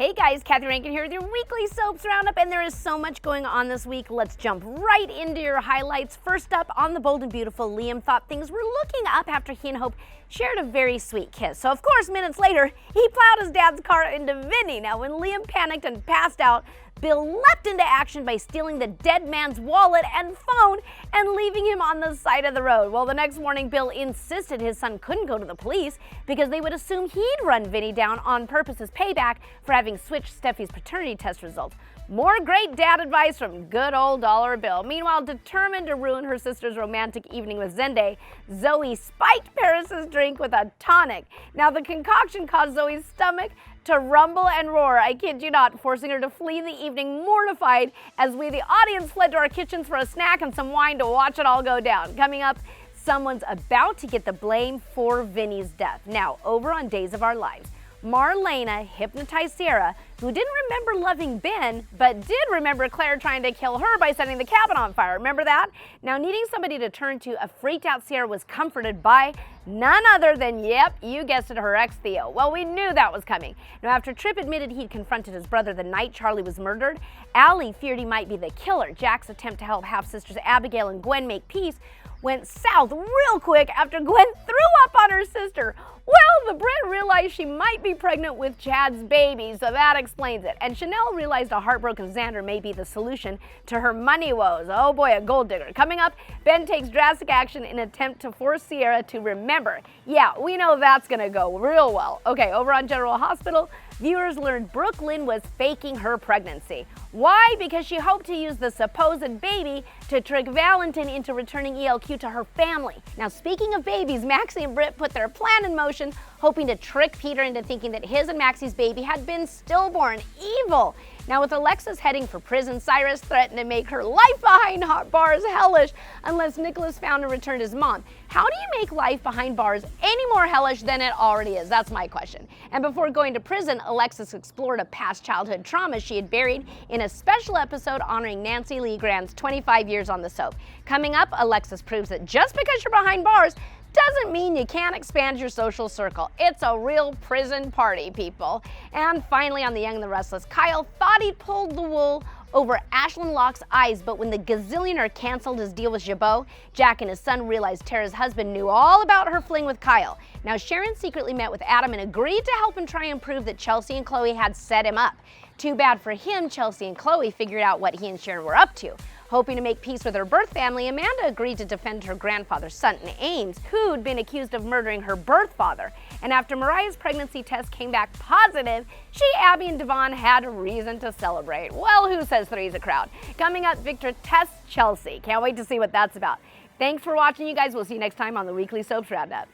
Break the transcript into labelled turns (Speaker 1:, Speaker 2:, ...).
Speaker 1: Hey guys, Kathy Rankin here with your weekly soaps roundup, and there is so much going on this week. Let's jump right into your highlights. First up, on The Bold and Beautiful, Liam thought things were looking up after he and Hope shared a very sweet kiss. So of course, minutes later, he plowed his dad's car into Vinny. Now when Liam panicked and passed out, Bill leapt into action by stealing the dead man's wallet and phone and leaving him on the side of the road. Well, the next morning, Bill insisted his son couldn't go to the police because they would assume he'd run Vinny down on purpose as payback for having switched Steffi's paternity test results. More great dad advice from good old Dollar Bill. Meanwhile, determined to ruin her sister's romantic evening with Zende, Zoe spiked Paris's drink with a tonic. Now, the concoction caused Zoe's stomach to rumble and roar, I kid you not, forcing her to flee the evening mortified as we, the audience, fled to our kitchens for a snack and some wine to watch it all go down. Coming up, someone's about to get the blame for Vinny's death. Now, over on Days of Our Lives, Marlena hypnotized Sierra, who didn't remember loving Ben, but did remember Claire trying to kill her by setting the cabin on fire. Remember that? Now, needing somebody to turn to, a freaked out Sierra was comforted by none other than, yep, you guessed it, her ex Theo. Well, we knew that was coming. Now, after Tripp admitted he'd confronted his brother the night Charlie was murdered, Allie feared he might be the killer. Jack's attempt to help half-sisters Abigail and Gwen make peace went south real quick after Gwen threw up on her sister. Well, the Brit realized she might be pregnant with Chad's baby, so that explains it. And Chanel realized a heartbroken Xander may be the solution to her money woes. Oh boy, a gold digger. Coming up, Ben takes drastic action in an attempt to force Sierra to remember. Yeah, we know that's gonna go real well. Okay, over on General Hospital, viewers learned Brooke Lynn was faking her pregnancy. Why? Because she hoped to use the supposed baby to trick Valentin into returning ELQ to her family. Now, speaking of babies, Maxie and Britt put their plan in motion, hoping to trick Peter into thinking that his and Maxie's baby had been stillborn. Evil! Now, with Alexis heading for prison, Cyrus threatened to make her life behind bars hellish unless Nicholas found and returned his mom. How do you make life behind bars any more hellish than it already is? That's my question. And before going to prison, Alexis explored a past childhood trauma she had buried in a special episode honoring Nancy Lee Grant's 25 years on the soap. Coming up, Alexis proves that just because you're behind bars doesn't mean you can't expand your social circle. It's a real prison party, people. And finally, on The Young and the Restless, Kyle thought he'd pulled the wool over Ashlyn Locke's eyes, but when the gazillionaire canceled his deal with Jabot, Jack and his son realized Tara's husband knew all about her fling with Kyle. Now, Sharon secretly met with Adam and agreed to help him try and prove that Chelsea and Chloe had set him up. Too bad for him, Chelsea and Chloe figured out what he and Sharon were up to. Hoping to make peace with her birth family, Amanda agreed to defend her grandfather, Sutton Ames, who'd been accused of murdering her birth father. And after Mariah's pregnancy test came back positive, she, Abby, and Devon had a reason to celebrate. Well, who says three's a crowd? Coming up, Victor tests Chelsea. Can't wait to see what that's about. Thanks for watching, you guys. We'll see you next time on the Weekly Soaps Roundup.